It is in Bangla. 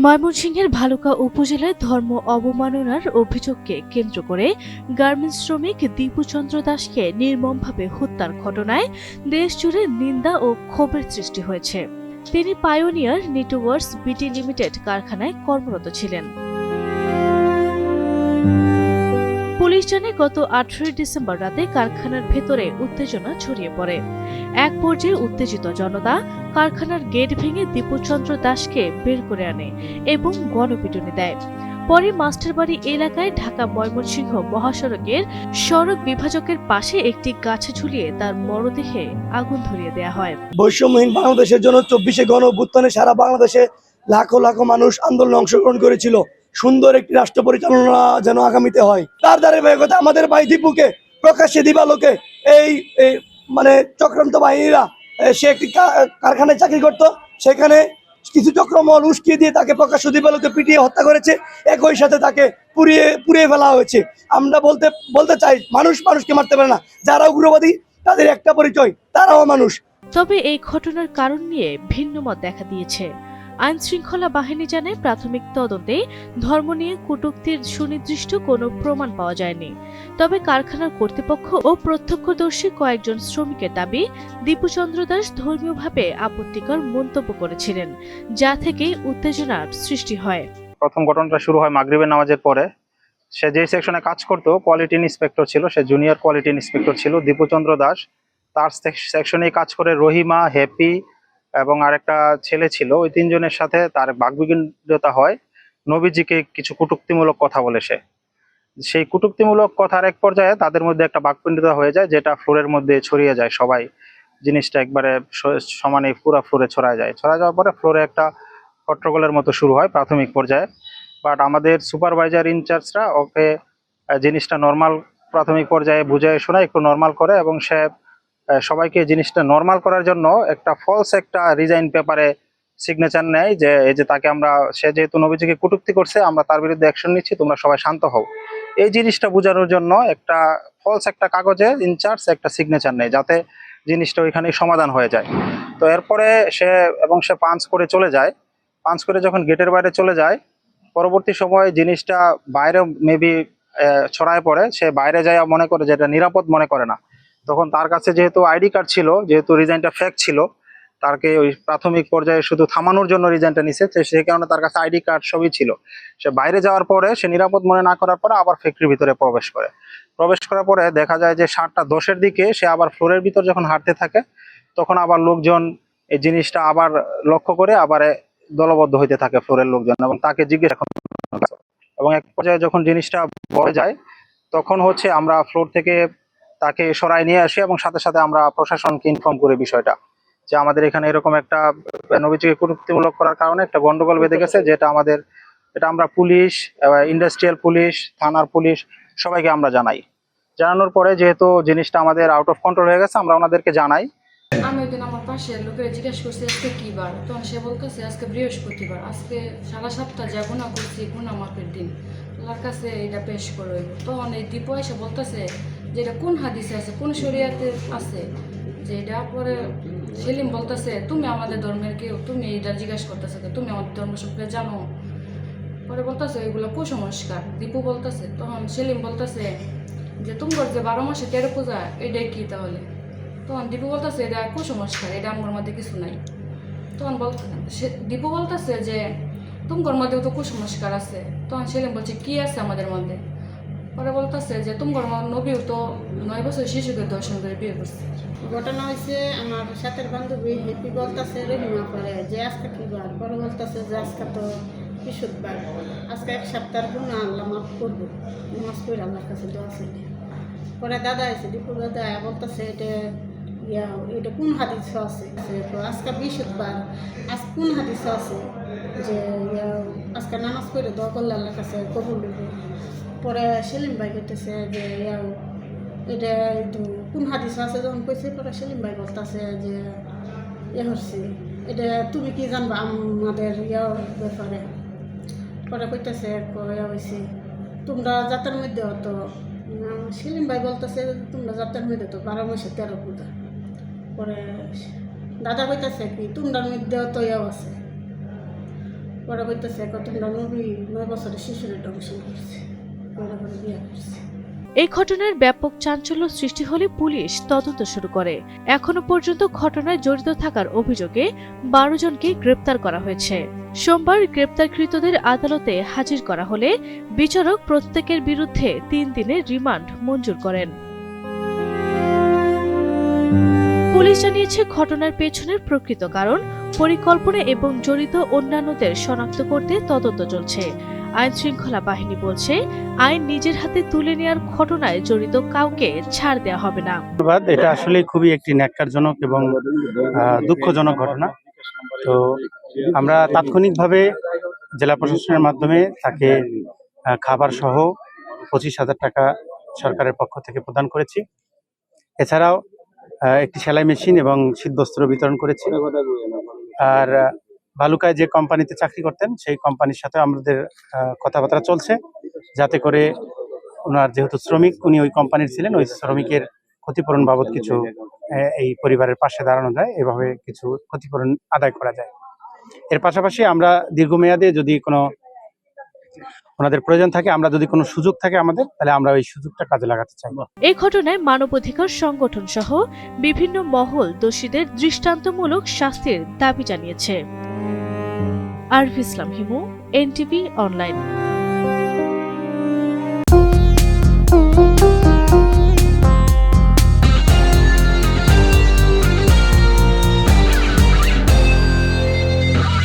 ময়মনসিংহের ভালুকা উপজেলায় ধর্ম অবমাননার অভিযোগকে কেন্দ্র করে গার্মেন্টস শ্রমিক দীপু চন্দ্র দাসকে নির্মমভাবে হত্যার ঘটনায় দেশজুড়ে নিন্দা ও ক্ষোভের সৃষ্টি হয়েছে। তিনি পায়োনিয়ার নিটোওয়ার্স বিটি লিমিটেড কারখানায় কর্মরত ছিলেন। পুলিশ জানায় গত 18 ডিসেম্বর রাতে কারখানার ভেতরে উত্তেজনা ছড়িয়ে পড়ে। এক পর্যায়ে উত্তেজিত জনতা কারখানার গেট ভেঙে দীপুচন্দ্র দাসকে বের করে আনে এবং গণপিটুনি দেয়। পরে মাস্টারবাড়ি এলাকায় ঢাকা ময়মনসিংহ মহাসড়কের সড়ক বিভাজকের পাশে একটি গাছে ঝুলিয়ে তার মরদেহে আগুন ধরিয়ে দেওয়া হয়। বৈষম্যহীন বাংলাদেশের জন্য 24শে গণঅভ্যুত্থানে সারা বাংলাদেশে লাখো লাখো মানুষ আন্দোলনে অংশগ্রহণ করেছিল। সুন্দর একটি রাষ্ট্র পরিচালনা যেন আগামীতে হয়, তার ধারাবাহিকতা আমাদের ভাই দীপুকে প্রকাশ্যে দিবালোকে এই মানে চক্রান্ত বাহিনীরা, সে একটি কারখানায় চাকরি করত, সেখানে কিছু চক্রমহল উস্কিয়ে দিয়ে তাকে প্রকাশ্য দিবালোকে পিটিয়ে হত্যা করেছে। একই সাথে তাকে পুড়িয়ে ফেলা হয়েছে। আমরা বলতে চাই, মানুষ মানুষকে মারতে পারে না। যারা উগ্রবাদী তাদের একটা পরিচয়, তারাও মানুষ। তবে এই ঘটনার কারণ নিয়ে ভিন্ন মত দেখা দিয়েছে। আইন শৃঙ্খলা বাহিনী জানায় প্রাথমিক তদন্তে ধর্ম নিয়ে কটূক্তির সুনির্দিষ্ট কোনো প্রমাণ পাওয়া যায়নি। তবে কারখানার কর্তৃপক্ষ ও প্রত্যক্ষদর্শী কয়েকজন শ্রমিকের দাবি দীপুচন্দ্র দাস ধর্মীয়ভাবে আপত্তিকর মন্তব্য করেছিলেন, যা থেকে উত্তেজনার সৃষ্টি হয়। প্রথম ঘটনাটা শুরু হয় মাগরিবের নামাজের পরে। সে যে সেকশনে কাজ করতো, কোয়ালিটি ইন্সপেক্টর ছিল, সে জুনিয়র কোয়ালিটি ইন্সপেক্টর ছিল দীপুচন্দ্র দাস। তার সেকশনে কাজ করে রহিমা, হ্যাপি এবং আরেকটা ছেলে ছিল। ওই তিনজনের সাথে তার বাকবিতণ্ডা হয়। নবীজিকে কিছু কটূক্তিমূলক কথা বলে সেই কটূক্তিমূলক কথার এক পর্যায়ে তাদের মধ্যে একটা বাকবিতণ্ডা হয়ে যায়, যেটা ফ্লোরের মধ্যে ছড়িয়ে যায়। সবাই জিনিসটা একবারে সমানে পুরো ফ্লোরে ছড়ায় যাওয়ার পরে ফ্লোরে একটা হট্টগোলের মতো শুরু হয় প্রাথমিক পর্যায়ে। বাট আমাদের সুপারভাইজার ইনচার্জরা ওকে জিনিসটা নর্মাল প্রাথমিক পর্যায়ে বুঝায় শোনায়, একটু নর্মাল করে, এবং সে সবাইকে জিনিসটা নর্মাল করার জন্য একটা ফলস একটা রিজাইন পেপারে সিগনেচার নেয়, যে এই যে তাকে আমরা, সে যেহেতু নবীজিকে কটূক্তি করছে, আমরা তার বিরুদ্ধে অ্যাকশন নিচ্ছি, তোমরা সবাই শান্ত হও। এই জিনিসটা বোঝানোর জন্য একটা ফলস একটা কাগজে ইনচার্জ একটা সিগনেচার নেয়, যাতে জিনিসটা ওইখানেই সমাধান হয়ে যায়। তো এরপরে সে পাঞ্চ করে চলে যায়। পাঞ্চ করে যখন গেটের বাইরে চলে যায়, পরবর্তী সময়ে জিনিসটা বাইরে মেবি ছড়ায় পড়ে। সে বাইরে যায় মনে করে যে এটা নিরাপদ মনে করে না। তখন তার কাছে যেহেতু আইডি কার্ড ছিল, যেহেতু রিজাইনটা ফেক ছিল, তাকে ওই প্রাথমিক পর্যায়ে শুধু থামানোর জন্য রিজাইনটা নিছে, সেই কারণে তার কাছে আইডি কার্ড সবই ছিল। সে বাইরে যাওয়ার পরে সে নিরাপদ মনে না করার পরে আবার ফ্যাক্টরির ভিতরে প্রবেশ করার পরে দেখা যায় যে 7:10-এর দিকে সে আবার ফ্লোরের ভিতর যখন হাঁটতে থাকে, তখন আবার লোকজন এই জিনিসটা আবার লক্ষ্য করে আবার দলবদ্ধ হইতে থাকে ফ্লোরের লোকজন, এবং তাকে জিজ্ঞেস, এবং এক পর্যায়ে যখন জিনিসটা বয়ে যায়, তখন আমরা ফ্লোর থেকে তাকে সরাই নিয়ে আসি, এবং সাথে সাথে আমরা প্রশাসনকে ইনফর্ম করি বিষয়টা, যে আমাদের এখানে এরকম একটা নবীজিকে কটূক্তিমূলক করার কারণে একটা গন্ডগোল বেঁধে গেছে, যেটা আমরা পুলিশ, ইন্ডাস্ট্রিয়াল পুলিশ, থানার পুলিশ সবাইকে আমরা জানানোর পরে যেহেতু জিনিসটা আমাদের আউট অফ কন্ট্রোল হয়ে গেছে, আমরা ওনাদেরকে জানাই। আমি ওইদিন আমার পাশে লোকের জিজ্ঞেস করছি আজকে কি বার, তখন সে বলতেছে আজকে বৃহস্পতিবার, আজকে 7:30 যা গুণা করছি গুণা মাপের দিন, তার কাছে এটা পেশ করে হইব। তখন এই দীপু এসে বলতেছে যে এটা কোন হাদিসে আছে, কোন শরিয়াতে আছে, যে এটা। পরে সেলিম বলতেছে তুমি আমাদের ধর্মের কেউ, তুমি এটা জিজ্ঞাসা করতেছে, তুমি আমাদের ধর্ম সম্পর্কে জানো? পরে বলতেছে এগুলো কুসংস্কার, দীপু বলতেছে। তখন সেলিম বলতেছে যে তোমার যে 12 মাসে 13 পূজা, এটাই কি তাহলে? তখন দীপু বলতেছে এটা কুসংস্কার, এটা আমার মধ্যে কিছু নাই। তখন দীপু বলতেছে যে তোমার মধ্যেও তো কুসংস্কার আছে। তখন সেলিম বলছে কি আছে আমাদের মধ্যে? পরে বলতেছে যে তোমার নবীও তো 9 বছর শিশুকে দর্শন করে বিয়ে করছে। ঘটনা হয়েছে আমার সাথের বান্ধবী হ্যাপি বলতেছে রহিমা করে যে আজকে কি বার, পরে বলতেছে যে আজকে তো বৃহস্পতিবার, আজকে 1 সপ্তাহ গুণা আল্লাহ মাফ করবো, নামাজ পড়ে আল্লাহর কাছে দোয়া চাইলে। পরে দাদা আছে দীপুর দাদা বলতেছে এটা কোন হাদিস আছে, আজকে বৃহস্পতিবার, আজ কোন হাদিস আছে যে আজকে নামাজ পড়ে দোয়া করলে আল্লাহর কাছে কবুল দেবো। পরে সেলিম ভাই বলতেছে যে এটা কোন হাদিস আছে যখন কইছে, পরে সেলিম ভাই বলতেছে যে হচ্ছে এটা তুমি কি জানবা আমাদের ব্যাপারে? পরে কইতেছে হয়েছে তোমরা জাতের মধ্যে হতো, সেলিম ভাই বলতেছে তোমরা জাতের মধ্যে তো 12 মাসে 13 পূজা। পরে দাদা কইতেছে কি তোমরা মধ্যেও তো আছে। পরে বলতেছে কত তোমরা 9 বছরের শিশুর দংশন করছে, পরে পরে বিয়ে করছে। এই ঘটনার ব্যাপক চাঞ্চল্য সৃষ্টি হলে পুলিশ তদন্ত শুরু করে। এখনো পর্যন্ত ঘটনায় জড়িত থাকার অভিযোগে 12 জনকে গ্রেপ্তার করা হয়েছে। সোমবার গ্রেপ্তারকৃতদের আদালতে হাজির করা হলে বিচারক প্রত্যেকের বিরুদ্ধে 3 দিনের রিমান্ড মঞ্জুর করেন। পুলিশ জানিয়েছে ঘটনার পেছনের প্রকৃত কারণ, পরিকল্পনা এবং জড়িত অন্যান্যদের শনাক্ত করতে তদন্ত চলছে। আইন শৃঙ্খলা বাহিনী বলছে, আইন নিজের হাতে তুলে নেওয়ার ঘটনায় জড়িত কাউকে ছাড় দেওয়া হবে না। ধন্যবাদ। এটা আসলে খুবই একটি ন্যাক্কারজনক এবং দুঃখজনক ঘটনা। তো আমরা তাৎক্ষণিকভাবে জেলা প্রশাসনের মাধ্যমে তাকে খাবার সহ 25,000 টাকা সরকারের পক্ষ থেকে প্রদান করেছি। এছাড়াও একটি সেলাই মেশিন এবং শীতবস্ত্র বিতরণ করেছি। আর ভালুকায় যে কোম্পানিতে চাকরি করতেন সেই কোম্পানির সাথে আমাদের কথাবার্তা চলছে, যাতে করে ওনার যেহেতু শ্রমিক, উনি ওই কোম্পানির ছিলেন, ওই শ্রমিকের ক্ষতিপূরণ বাবদ কিছু এই পরিবারের পাশে দাঁড়ানো যায়, এভাবে কিছু ক্ষতিপূরণ আদায় করা যায়। এর পাশাপাশি আমরা দীর্ঘমেয়াদে যদি কোনো ওনাদের প্রয়োজন থাকে, আমরা যদি কোনো সুযোগ থাকে আমাদের, তাহলে আমরা ওই সুযোগটা কাজে লাগাতে চাই। এই ঘটনায় মানবাধিকার সংগঠন সহ বিভিন্ন মহল দোষীদের দৃষ্টান্তমূলক শাস্তির দাবি জানিয়েছে। আরভি ইসলাম হিমু, NTV অনলাইন।